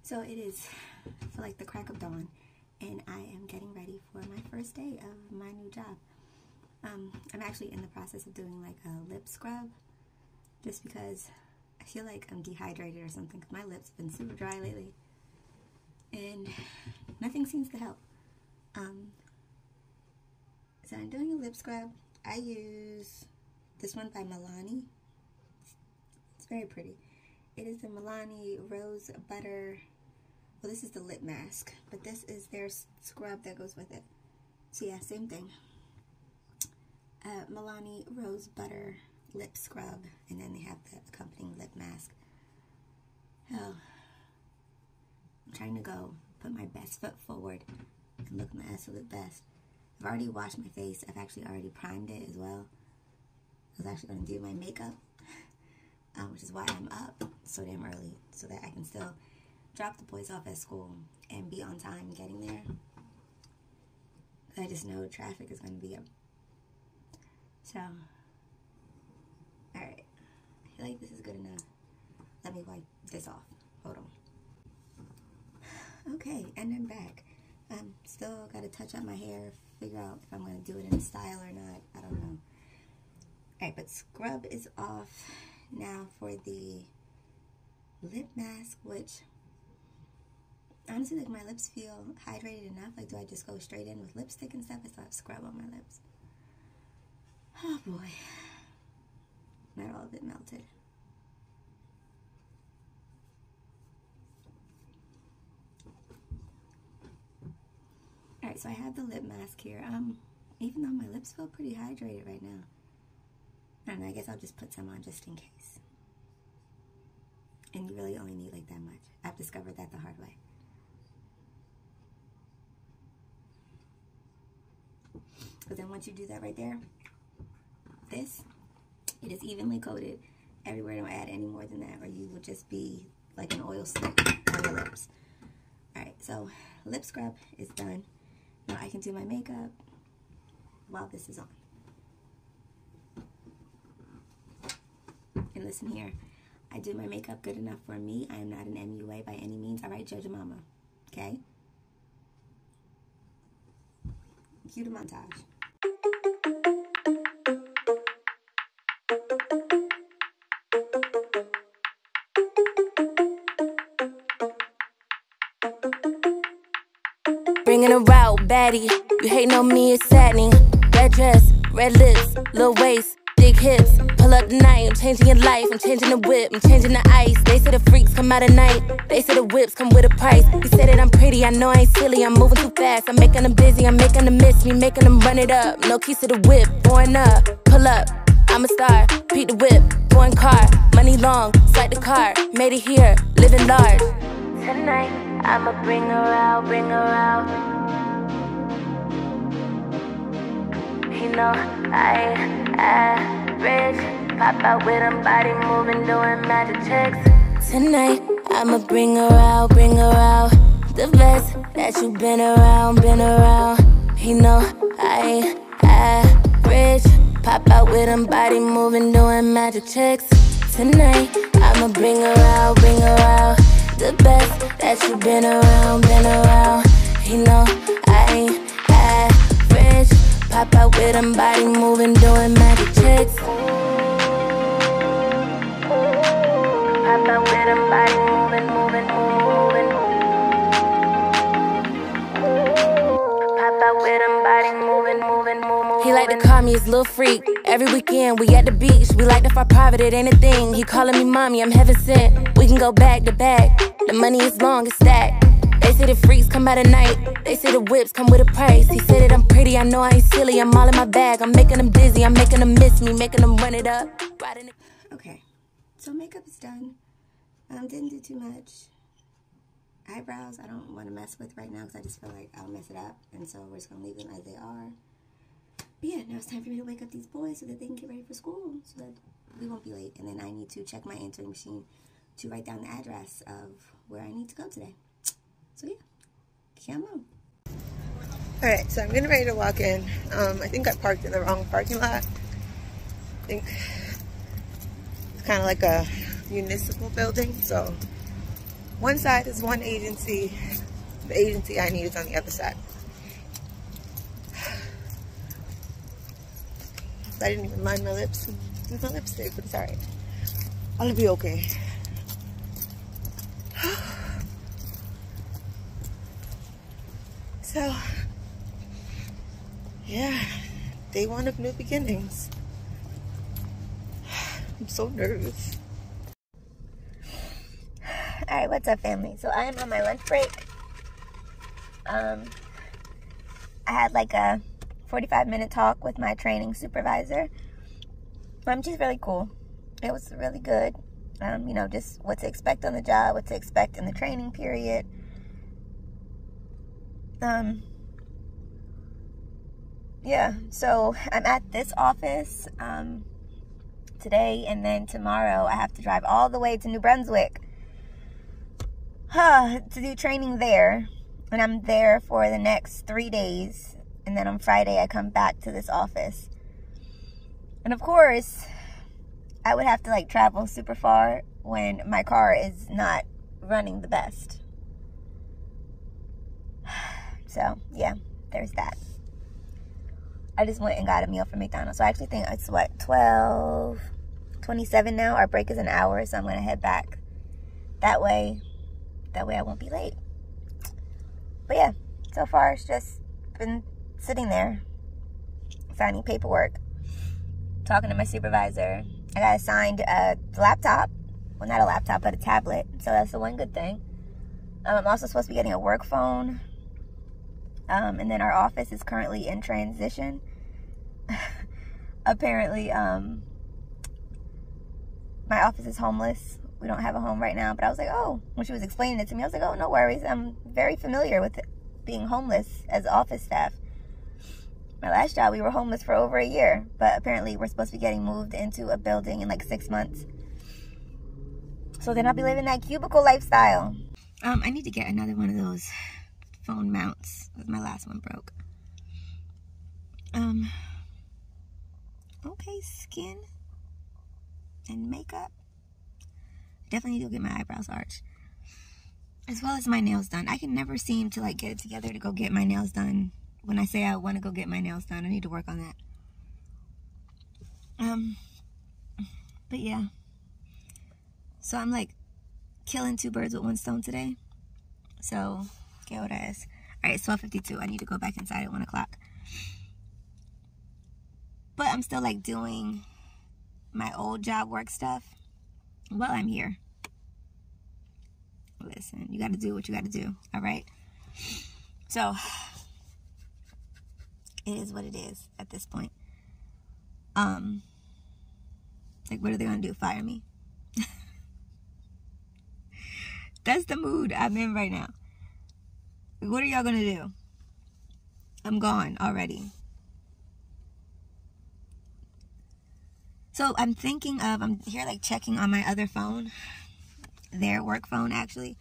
So it is for like the crack of dawn, and I am getting ready for my first day of my new job. I'm actually in the process of doing like a lip scrub, just because I feel like I'm dehydrated or something, because my lips have been super dry lately, and nothing seems to help. So I'm doing a lip scrub. I use this one by Milani. It's very pretty. It is the Milani Rose Butter. Well, this is the lip mask, but this is their scrub that goes with it. So yeah, same thing. Milani Rose Butter Lip Scrub, and then they have the accompanying lip mask. Oh, I'm trying to go put my best foot forward and look my absolute best. I've already washed my face. I've actually already primed it as well. I was actually going to do my makeup, which is why I'm up so damn early, so that I can still drop the boys off at school and be on time getting there. I just know traffic is going to be up. So, alright. I feel like this is good enough. Let me wipe this off. Hold on. Okay, and I'm back. Still got to touch up my hair, figure out if I'm going to do it in style or not. I don't know. Alright, but scrub is off. Now for the lip mask, which honestly, like, my lips feel hydrated enough. Like, do I just go straight in with lipstick and stuff? I still have scrub on my lips. Oh boy. Not all of it melted. Alright, so I have the lip mask here. Even though my lips feel pretty hydrated right now, I don't know, I guess I'll just put some on just in case. And you really only need like that much. I've discovered that the hard way. Because then once you do that right there, it is evenly coated everywhere. Don't add any more than that, or you will just be like an oil slick on your lips. Alright, so lip scrub is done. Now I can do my makeup while this is on. And listen here, I do my makeup good enough for me. I am not an MUA by any means. Alright, Jojo Mama. Okay? Cue the montage. Bringing her out, baddie. You hating on me, it's saddening. Red dress, red lips, little waist, big hips. Pull up tonight, I'm changing your life. I'm changing the whip, I'm changing the ice. They say the freaks come out at night. They say the whips come with a price. You say that I'm pretty, I know I ain't silly. I'm moving too fast, I'm making them busy. I'm making them miss me, making them run it up. No keys to the whip, going up. Pull up, I'm a star. Beat the whip, foreign car. Money long, swipe the card. Made it here, living large. Tonight, I'ma bring her out, bring her out. You know, I ain't average. Pop out with them, body moving, doing magic tricks. Tonight, I'ma bring her out, bring her out. The best that you been around, been around. You know, I ain't average. Pop out with them, body moving, doing magic tricks. Tonight, I'ma bring her out, bring her out. The best that you been around, been around. You know, I ain't average. Pop out with them, body moving, doing magic tricks. Pop out with them, body moving, moving, moving. Pop out with them, body moving, moving, moving. He like to call me his little freak. Every weekend we at the beach. We like to fly private, it ain't a thing. He calling me mommy, I'm heaven sent. We can go back to back. The money is long, it's stacked. They say the freaks come out at night. They say the whips come with a price. He said that I'm pretty, I know I ain't silly. I'm all in my bag, I'm making them dizzy. I'm making them miss me, making them run it up. Okay, so makeup is done. Didn't do too much. Eyebrows, I don't want to mess with right now because I just feel like I'll mess it up. And so we're just going to leave them as they are. But yeah, now it's time for me to wake up these boys so that they can get ready for school, so that we won't be late. And then I need to check my answering machine to write down the address of where I need to go today. So yeah, come on. Alright, so I'm getting ready to walk in. I think I parked in the wrong parking lot. I think it's kind of like a municipal building, so One side is one agency. The agency I need is on the other side. I didn't even line my lips with my lipstick, but it's alright. I'll be okay. So, yeah, day one of new beginnings. I'm so nervous. Alright, what's up, family? So I am on my lunch break. I had like a 45-minute talk with my training supervisor. She's really cool. It was really good. You know, just what to expect on the job, what to expect in the training period. Yeah, so I'm at this office today, and then tomorrow I have to drive all the way to New Brunswick to do training there. And I'm there for the next 3 days, and then on Friday I come back to this office. And of course, I would have to like travel super far when my car is not running the best. So yeah, there's that. I just went and got a meal from McDonald's. So I actually think it's what, 12:27 now. Our break is an hour, so I'm gonna head back that way. That way I won't be late. But yeah, so far it's just been sitting there, signing paperwork, talking to my supervisor. I got assigned a laptop. Well, not a laptop, but a tablet. So that's the one good thing. I'm also supposed to be getting a work phone. And then our office is currently in transition. Apparently, my office is homeless. We don't have a home right now. But I was like, oh, when she was explaining it to me, I was like, oh, no worries. I'm very familiar with being homeless as office staff. My last job, we were homeless for over a year. But apparently, we're supposed to be getting moved into a building in like 6 months. So then I'll be living that cubicle lifestyle. I need to get another one of those phone mounts. My last one broke. Okay, skin and makeup. Definitely need to get my eyebrows arched, as well as my nails done. I can never seem to like get it together to go get my nails done. When I say I want to go get my nails done, I need to work on that. But yeah. So I'm like killing 2 birds with 1 stone today. So get what it is. Alright, it's 12:52. I need to go back inside at 1 o'clock. But I'm still like doing my old job work stuff while I'm here. Listen, you got to do what you got to do. Alright? So it is what it is at this point. Like, what are they gonna do? Fire me? That's the mood I'm in right now. What are y'all gonna do? I'm gone already. So I'm thinking of, I'm here like checking on my other phone, their work phone actually.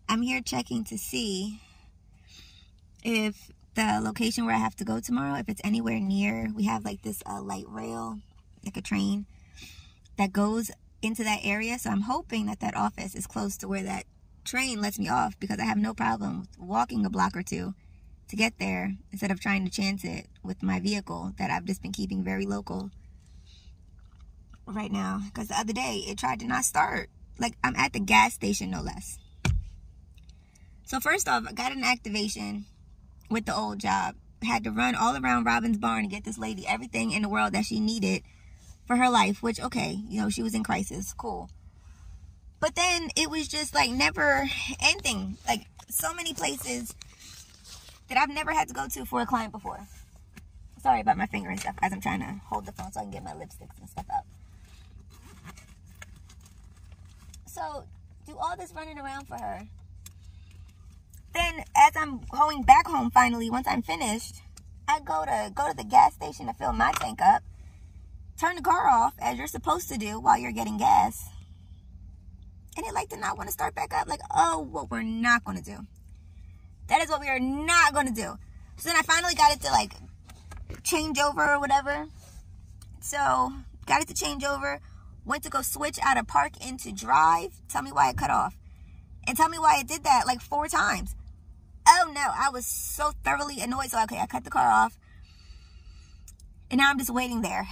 I'm here checking to see if the location where I have to go tomorrow, if it's anywhere near. We have like this light rail, like a train that goes into that area. So I'm hoping that that office is close to where that train lets me off, because I have no problem walking a block or two to get there instead of trying to chance it with my vehicle that I've just been keeping very local right now. Because the other day it tried to not start. Like, I'm at the gas station, no less. So first off, I got an activation with the old job. Had to run all around Robin's Barn and get this lady everything in the world that she needed for her life, which, okay, you know, she was in crisis, cool. But then it was just like never ending. Like, so many places that I've never had to go to for a client before. Sorry about my finger and stuff, as I'm trying to hold the phone so I can get my lipsticks and stuff out. So, do all this running around for her. Then, as I'm going back home finally, once I'm finished, I go to the gas station to fill my tank up. Turn the car off, as you're supposed to do while you're getting gas. And it like did not want to start back up. Like, oh, what we're not going to do. That is what we are not going to do. So then I finally got it to like change over or whatever. So, got it to change over. Went to go switch out of park into drive. Tell me why it cut off. and tell me why it did that like 4 times. Oh no, I was so thoroughly annoyed. So okay, I cut the car off, and now I'm just waiting there.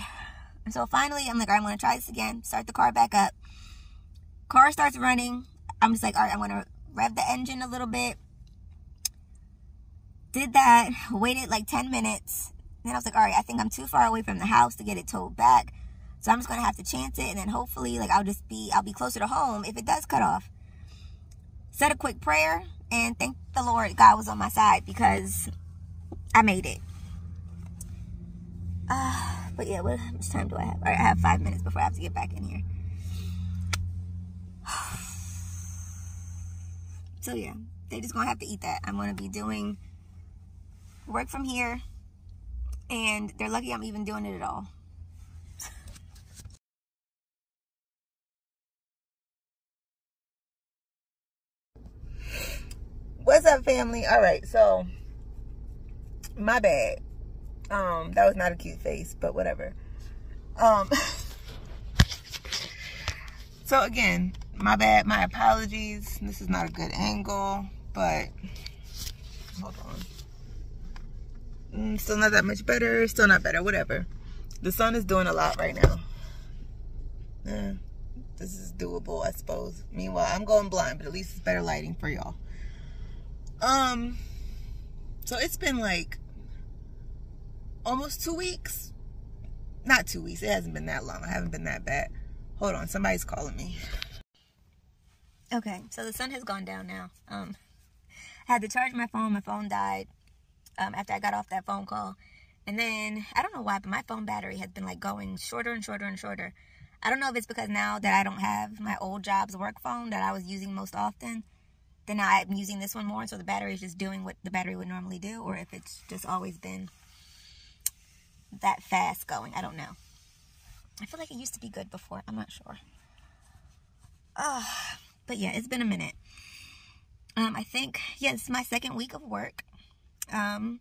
And so finally I'm like, all right, I'm going to try this again. Start the car back up. Car starts running. I'm just like, all right, I'm going to rev the engine a little bit. Did that, waited like 10 minutes. Then I was like, all right, I think I'm too far away from the house to get it towed back. So I'm just going to have to chance it. And then hopefully, like, I'll be closer to home if it does cut off. Said a quick prayer and thank the Lord God was on my side because I made it. But yeah, how much time do I have? All right, I have 5 minutes before I have to get back in here. So yeah, they're just gonna have to eat that. I'm gonna be doing work from here, and they're lucky I'm even doing it at all. What's up, family? All right, so my bad. That was not a cute face, but whatever. So again, my bad, my apologies. This is not a good angle, but hold on. Still not that much better, still not better, whatever. The sun is doing a lot right now. This is doable, I suppose. Meanwhile, I'm going blind, but at least it's better lighting for y'all. So it's been like almost 2 weeks. Not 2 weeks. It hasn't been that long. I haven't been that bad. Hold on. Somebody's calling me. Okay. So the sun has gone down now. I had to charge my phone. My phone died after I got off that phone call. And then, I don't know why, but my phone battery has been like going shorter and shorter and shorter. I don't know if it's because now that I don't have my old job's work phone that I was using most often, then now I'm using this one more. So the battery is just doing what the battery would normally do. Or if it's just always been that fast going. I don't know. I feel like it used to be good before. I'm not sure. But yeah, it's been a minute. I think, yeah, this is my 2nd week of work. So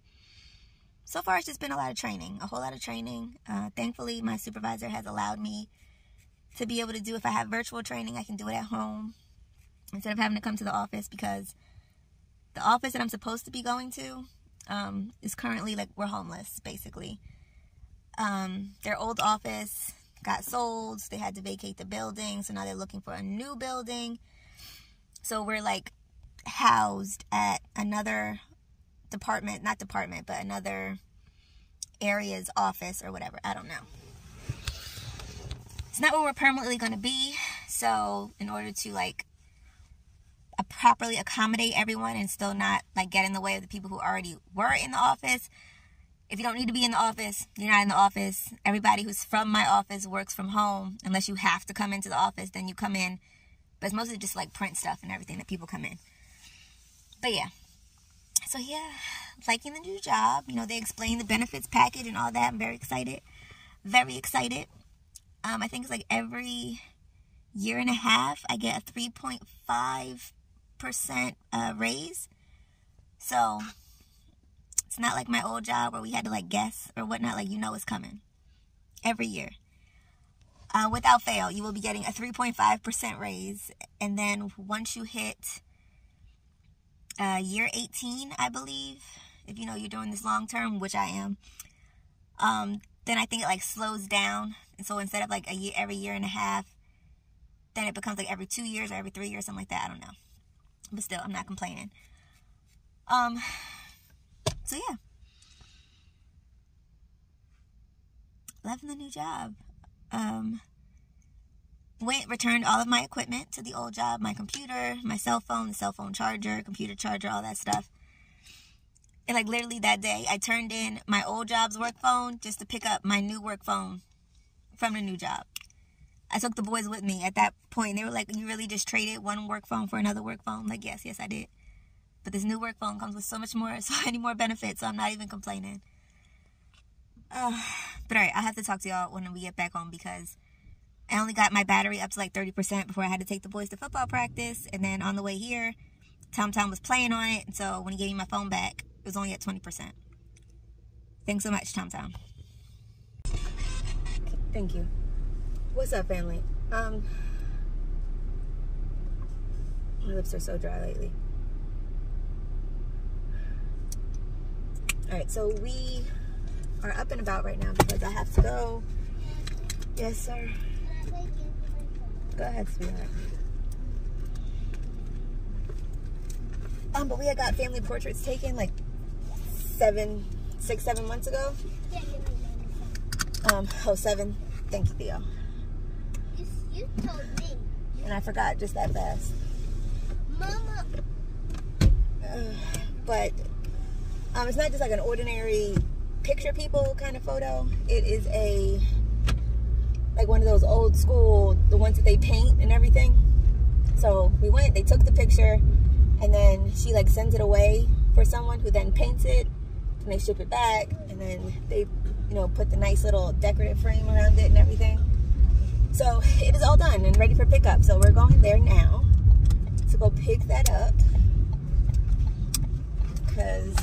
far it's just been a lot of training, a whole lot of training. Thankfully, my supervisor has allowed me to be able to do, if I have virtual training, I can do it at home instead of having to come to the office, because the office that I'm supposed to be going to is currently, like, we're homeless, basically. Their old office got sold. So they had to vacate the building. So now they're looking for a new building. So we're like housed at another department, not department, but another area's office or whatever. I don't know. It's not where we're permanently going to be. So in order to like properly accommodate everyone and still not like get in the way of the people who already were in the office, if you don't need to be in the office, you're not in the office. Everybody who's from my office works from home. Unless you have to come into the office, then you come in. But it's mostly just like print stuff and everything that people come in. But yeah. So yeah, liking the new job. You know, they explain the benefits package and all that. I'm very excited. Very excited. I think it's like every year and a half, I get a 3.5% raise. So it's not like my old job where we had to like guess or whatnot. Like, you know, it's coming every year. Without fail, you will be getting a 3.5% raise. And then once you hit year 18, I believe, if you know you're doing this long term, which I am, then I think it like slows down. And so instead of like a year, every year and a half, then it becomes like every 2 years or every 3 years, something like that. I don't know. But still, I'm not complaining. So yeah, loving the new job. Returned all of my equipment to the old job, my computer, my cell phone, the cell phone charger, computer charger, all that stuff. And like literally that day, I turned in my old job's work phone just to pick up my new work phone from the new job. I took the boys with me at that point. They were like, you really just traded one work phone for another work phone? I'm like, yes, I did. But this new work phone comes with so many more benefits, so I'm not even complaining. But alright, I'll have to talk to y'all when we get back home, because I only got my battery up to like 30% before I had to take the boys to football practice. And then on the way here, Tom was playing on it. And so when he gave me my phone back, it was only at 20%. Thanks so much, Tom. Thank you. What's up, family? My lips are so dry lately. Alright, so we are up and about right now because I have to go. Yes, sir. Go ahead, sweetheart. But we had got family portraits taken like 6-7 months ago. 7. Thank you, Theo. You told me. And I forgot just that fast. Mama. But it's not just like an ordinary picture people kind of photo. It is like one of those old school, the ones that they paint and everything. So we went, they took the picture, and then she like sends it away for someone who then paints it, and they ship it back, and then they, you know, put the nice little decorative frame around it and everything. So it is all done and ready for pickup. So we're going there now to go pick that up. Because,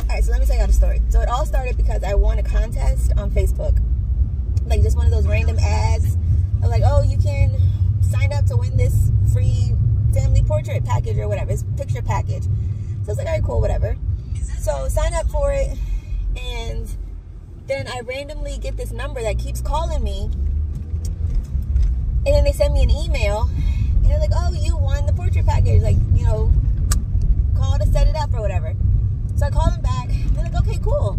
alright, so let me tell you all the story. So it all started because I won a contest on Facebook. Like just one of those random ads of like, oh, you can sign up to win this free family portrait package or whatever. It's a picture package. So it's like, alright, cool, whatever. So sign up for it, and then I randomly get this number that keeps calling me, and then they send me an email, and they're like, oh, you won the portrait package, like, you know, call to set it up or whatever. So I call them back, and they're like, okay, cool,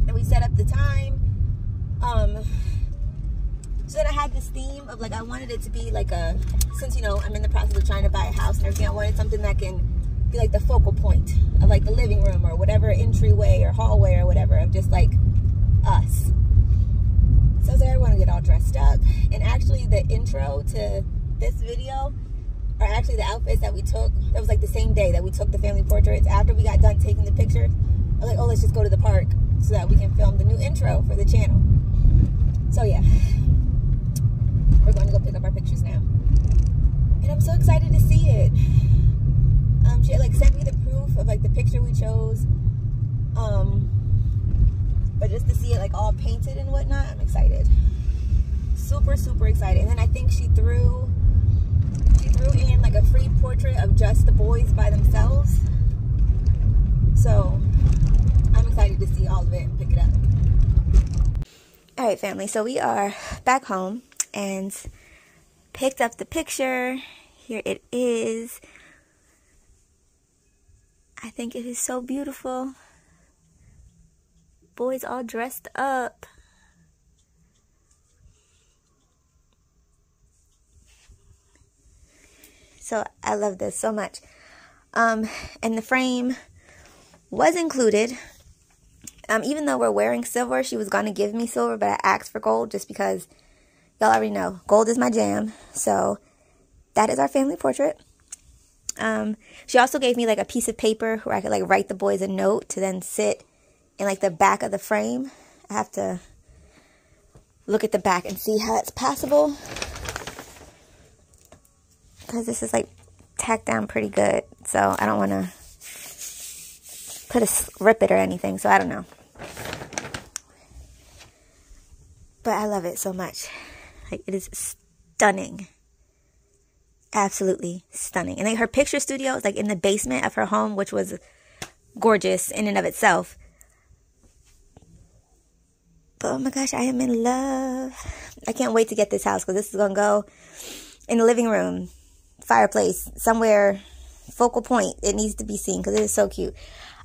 and we set up the time. So then I had this theme of like, I wanted it to be like a, since, you know, I'm in the process of trying to buy a house and everything, I wanted something that can be like the focal point of like the living room or whatever entryway or hallway or whatever, of just like us. So I was like, I want to get all dressed up. And actually the intro to this video are actually the outfits that we took. It was like the same day that we took the family portraits. After we got done taking the picture, I was like, oh, let's just go to the park so that we can film the new intro for the channel. So yeah, we're going to go pick up our pictures now. And I'm so excited to see it. She had like sent me the proof of like the picture we chose. But just to see it like all painted and whatnot, I'm excited. Super, super excited. And then I think she threw in like a free portrait of just the boys by themselves. So I'm excited to see all of it and pick it up. Alright, family, so we are back home and picked up the picture. Here it is. I think it is so beautiful. Boys all dressed up. So I love this so much. And the frame was included. Even though we're wearing silver, she was going to give me silver, but I asked for gold just because y'all already know gold is my jam. So that is our family portrait. She also gave me like a piece of paper where I could like write the boys a note to then sit in like the back of the frame. I have to look at the back and see how it's passable, because this is like tacked down pretty good, so I don't want to rip it or anything, so I don't know. But I love it so much. Like, it is stunning. Absolutely stunning. And like her picture studio is like in the basement of her home, which was gorgeous in and of itself. But oh my gosh, I am in love. I can't wait to get this house, because this is going to go in the living room, fireplace, somewhere, focal point. It needs to be seen because it is so cute.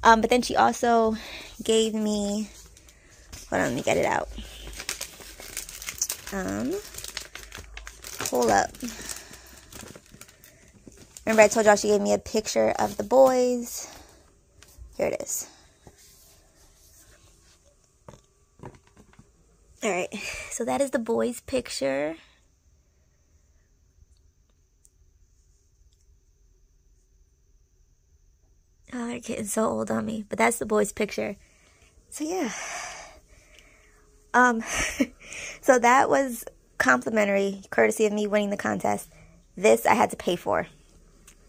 But then she also gave me, hold on, let me get it out. Hold up. Remember I told y'all she gave me a picture of the boys. Here it is. Alright, so that is the boys' picture. Oh, they're getting so old on me. But that's the boys' picture. So yeah. So that was complimentary, courtesy of me winning the contest. This I had to pay for.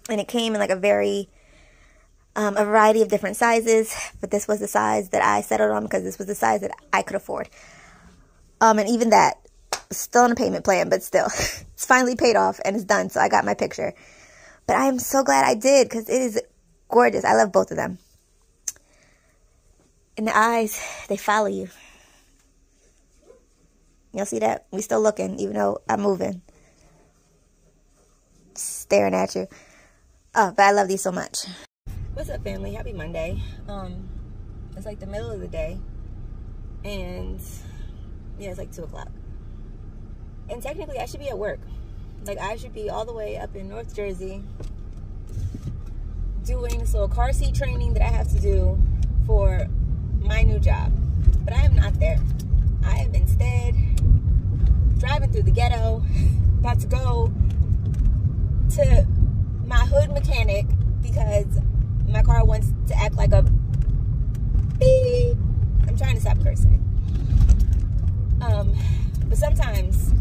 And it came in like a variety of different sizes. But this was the size that I settled on, because this was the size that I could afford. And even that, Still on a payment plan, but still. It's finally paid off and it's done, so I got my picture. But I am so glad I did because it is gorgeous. I love both of them. And the eyes, they follow you. Y'all see that? We still looking, even though I'm moving. Staring at you. Oh, but I love these so much. What's up, family? Happy Monday. It's like the middle of the day. And yeah, it's like 2 o'clock. And technically, I should be at work. Like, I should be all the way up in North Jersey doing this little car seat training that I have to do for my new job. But I am not there. I am instead driving through the ghetto, about to go to my hood mechanic because my car wants to act like a beep. I'm trying to stop cursing. But sometimes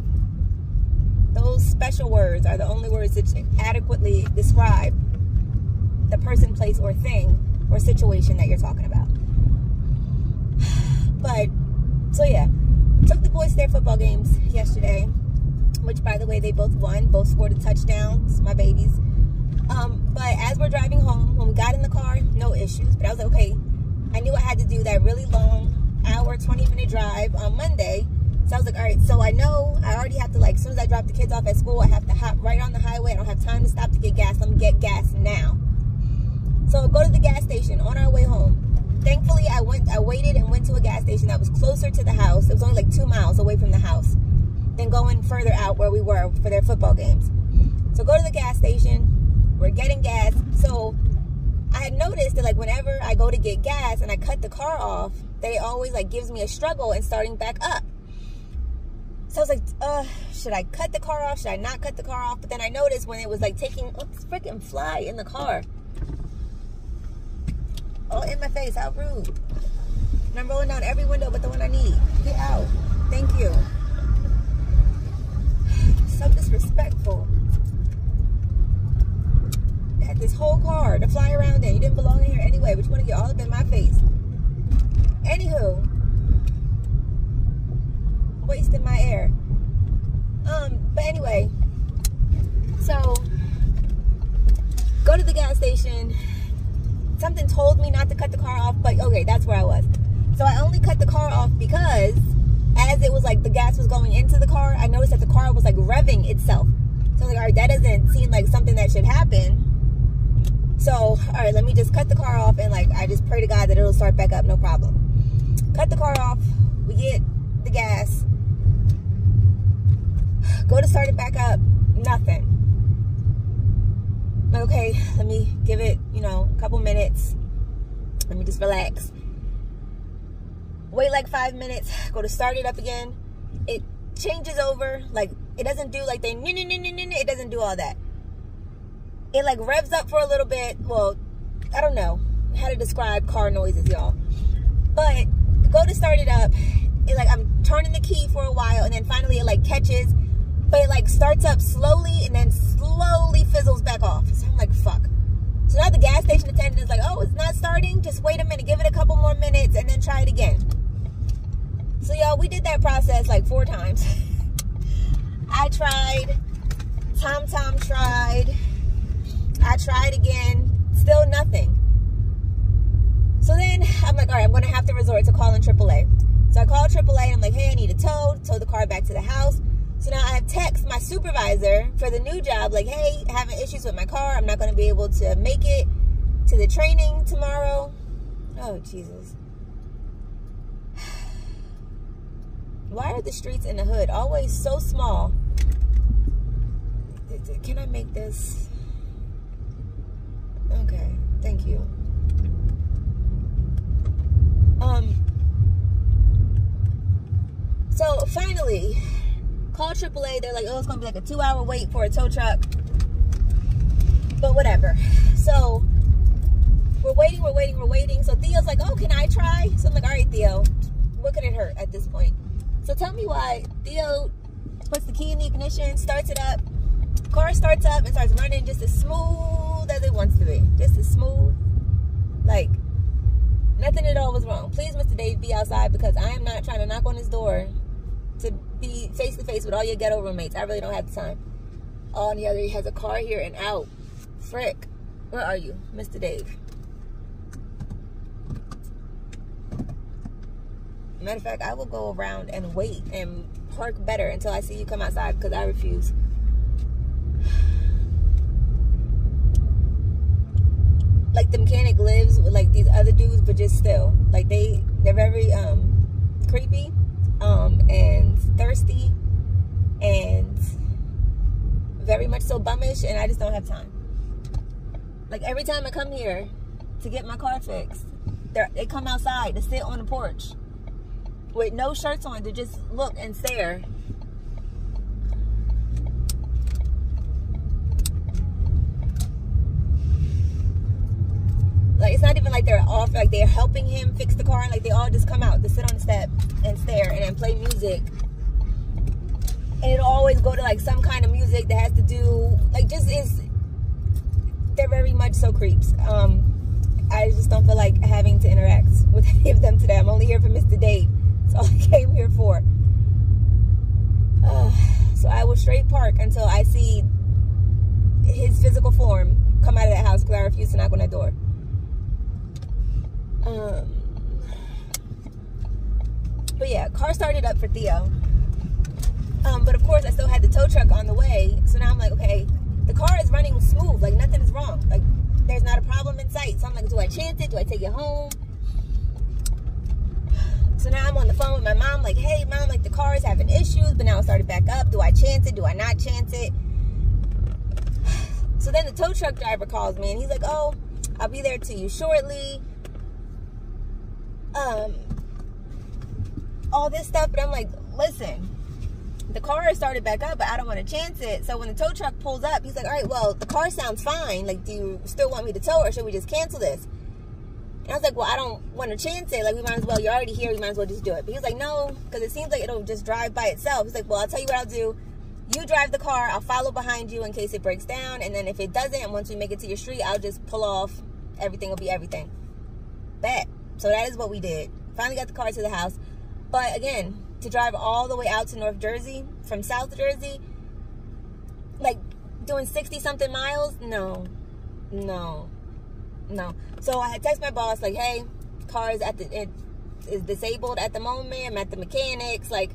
those special words are the only words that adequately describe the person, place, or thing or situation that you're talking about. But, so yeah, took the boys to their football games yesterday, which, by the way, they both won. Both scored a touchdown, my babies. But as we're driving home, when we got in the car, no issues. But I was like, okay, I knew I had to do that really long hour, 20-minute drive on Monday. So I was like, all right, so I know I already have to, like, as soon as I drop the kids off at school, I have to hop right on the highway. I don't have time to stop to get gas. Let me get gas now. So go to the gas station on our way home. Thankfully, I waited and went to a gas station that was closer to the house. It was only like 2 miles away from the house than going further out where we were for their football games. So go to the gas station. We're getting gas. So I had noticed that, like, whenever I go to get gas and I cut the car off, that it always, like, gives me a struggle in starting back up. So I was like, should I cut the car off? Should I not cut the car off? But then I noticed when it was, like, taking, oh, this freaking fly in the car. Oh, in my face. How rude. And I'm rolling down every window but the one I need. Get out. Thank you. So disrespectful. I had this whole car to fly around in. You didn't belong in here anyway, but you want to get all up in my face. Anywho. Wasting my air. But anyway. So, go to the gas station. Something told me not to cut the car off, but okay, that's where I was. So I only cut the car off because as it was like the gas was going into the car, I noticed that the car was like revving itself. So I was like, all right, that doesn't seem like something that should happen. So, all right, let me just cut the car off and, like, I just pray to God that it'll start back up, no problem. Cut the car off, we get the gas, go to start it back up, nothing. Okay, let me give it, you know, a couple minutes. Let me just relax. Wait like 5 minutes, go to start it up again. It changes over, like, it doesn't do like it doesn't do all that. It, like, revs up for a little bit. Well, I don't know how to describe car noises, y'all. But go to start it up. It, like, I'm turning the key for a while, and then finally it, like, catches. But it, like, starts up slowly and then slowly fizzles back off. So I'm like, fuck. So now the gas station attendant is like, oh, it's not starting? Just wait a minute. Give it a couple more minutes and then try it again. So, y'all, we did that process like 4 times. I tried. Tom tried. I tried again. Still nothing. So then I'm like, all right, I'm going to have to resort to calling AAA. So I called AAA and I'm like, hey, I need a tow the car back to the house. So now I have text my supervisor for the new job, like, hey, having issues with my car. I'm not going to be able to make it to the training tomorrow. Oh, Jesus. Why are the streets in the hood always so small? Can I make this? Okay, thank you. So finally, called AAA. They're like, oh, it's gonna be like a 2-hour wait for a tow truck. But whatever. So we're waiting. So Theo's like, oh, can I try? So I'm like, all right, Theo, what could it hurt at this point? So tell me why. Theo puts the key in the ignition, starts it up. Car starts up and starts running just as smooth as it wants to be. Just as smooth. Like, nothing at all was wrong. Please, Mr. Dave, be outside because I am not trying to knock on his door to face to face with all your ghetto roommates. I really don't have the time. Oh, and the other, he has a car here and out. Frick. Where are you, Mr. Dave? Matter of fact, I will go around and wait and park better until I see you come outside, because I refuse. Like, the mechanic lives with like these other dudes, but just still, like they're very creepy, and thirsty, and very much so bummish, and I just don't have time. Like, every time I come here to get my car fixed, they come outside to sit on the porch with no shirts on to just look and stare. Like, it's not even like they're off, like they're helping him fix the car. Like, they all just come out to sit on the step and stare and then play music. And it'll always go to like some kind of music that has to do, like, they're very much so creeps. I just don't feel like having to interact with any of them today. I'm only here for Mr. Dave. That's all I came here for. So I will straight park until I see his physical form come out of that house, because I refuse to knock on that door. But yeah, car started up for Theo. But of course I still had the tow truck on the way. So now I'm like, okay, the car is running smooth. Like, nothing is wrong. Like, there's not a problem in sight. So I'm like, do I chance it? Do I take it home? So now I'm on the phone with my mom, like, hey mom, like, the car is having issues, but now it started back up. Do I chance it? Do I not chance it? So then the tow truck driver calls me and he's like, oh, I'll be there to you shortly. All this stuff. But I'm like, listen, the car started back up, but I don't want to chance it. So when the tow truck pulls up, he's like, all right, well, the car sounds fine. Like, do you still want me to tow, or should we just cancel this? And I was like, well, I don't want to chance it. Like, we might as well, you're already here, we might as well just do it. But he was like, no, because it seems like it'll just drive by itself. He's like, well, I'll tell you what I'll do. You drive the car, I'll follow behind you in case it breaks down. And then if it doesn't, once we make it to your street, I'll just pull off. Everything will be everything. Bet. So that is what we did. Finally got the car to the house. But again, to drive all the way out to North Jersey from South Jersey, like doing 60-something miles, no. So I had texted my boss, like, hey, car is is disabled at the moment. I'm at the mechanics, like,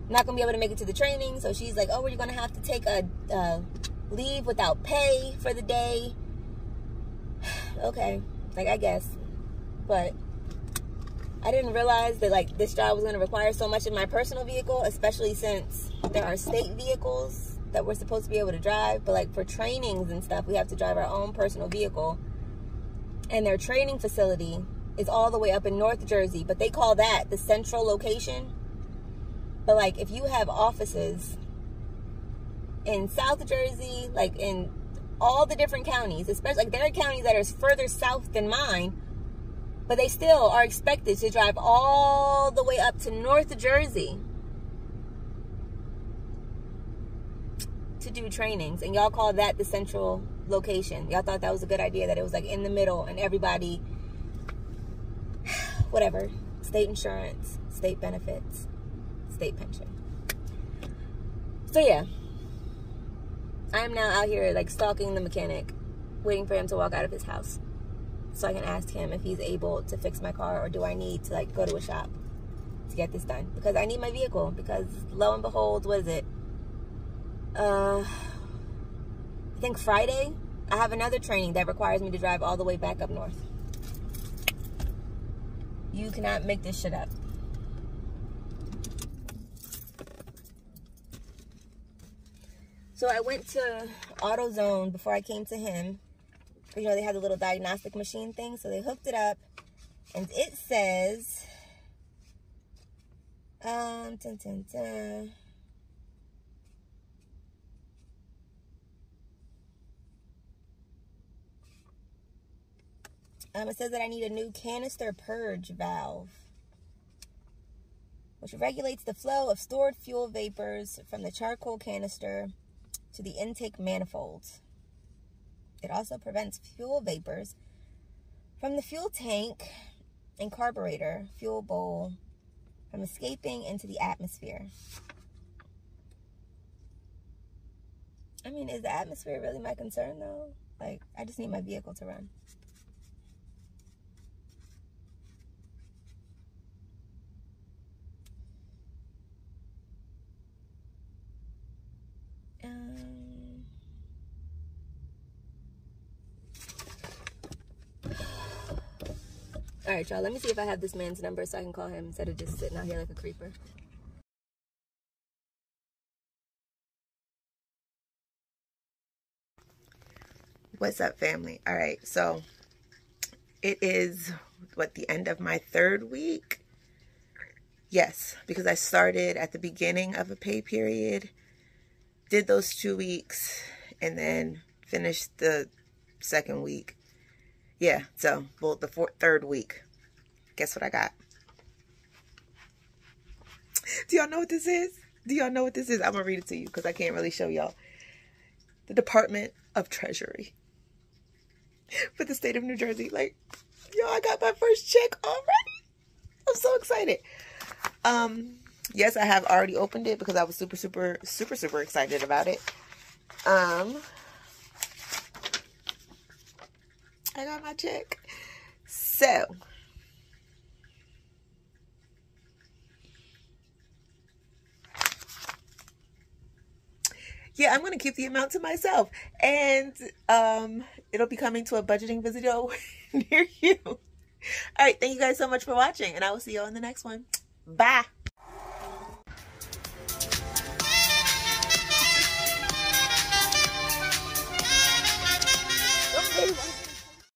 not gonna be able to make it to the training. So she's like, oh, well, you're gonna have to take a leave without pay for the day. Okay, like, I guess. But I didn't realize that, like, this job was going to require so much of my personal vehicle, especially since there are state vehicles that we're supposed to be able to drive. But, like, for trainings and stuff, we have to drive our own personal vehicle. And their training facility is all the way up in North Jersey, but they call that the central location. But, like, if you have offices in South Jersey, like, in all the different counties, especially, like, there are counties that are further south than mine, but they still are expected to drive all the way up to North Jersey to do trainings. And y'all call that the central location. Y'all thought that was a good idea, that it was like in the middle and everybody, whatever, state insurance, state benefits, state pension. So yeah, I'm now out here like stalking the mechanic, waiting for him to walk out of his house, so I can ask him if he's able to fix my car, or do I need to like go to a shop to get this done, because I need my vehicle. Because lo and behold, what is it? I think Friday, I have another training that requires me to drive all the way back up north. You cannot make this shit up. So I went to AutoZone before I came to him. You know, they had the little diagnostic machine thing, so they hooked it up, and it says, it says that I need a new canister purge valve, which regulates the flow of stored fuel vapors from the charcoal canister to the intake manifold. It also prevents fuel vapors from the fuel tank and carburetor fuel bowl from escaping into the atmosphere. I mean, is the atmosphere really my concern, though? Like, I just need my vehicle to run. All right, y'all. Let me see if I have this man's number so I can call him instead of just sitting out here like a creeper. What's up, family? All right, so it is the end of my 3rd week. Yes, because I started at the beginning of a pay period, did those 2 weeks, and then finished the 2nd week. Yeah, so, well, the 3rd week. Guess what I got? Do y'all know what this is? Do y'all know what this is? I'm going to read it to you because I can't really show y'all. The Department of Treasury for the state of New Jersey. Like, yo, I got my first check already. I'm so excited. Yes, I have already opened it because I was super excited about it. I got my check. So, yeah, I'm going to keep the amount to myself. And it'll be coming to a budgeting video near you. All right, thank you guys so much for watching. And I will see you on the next one. Bye.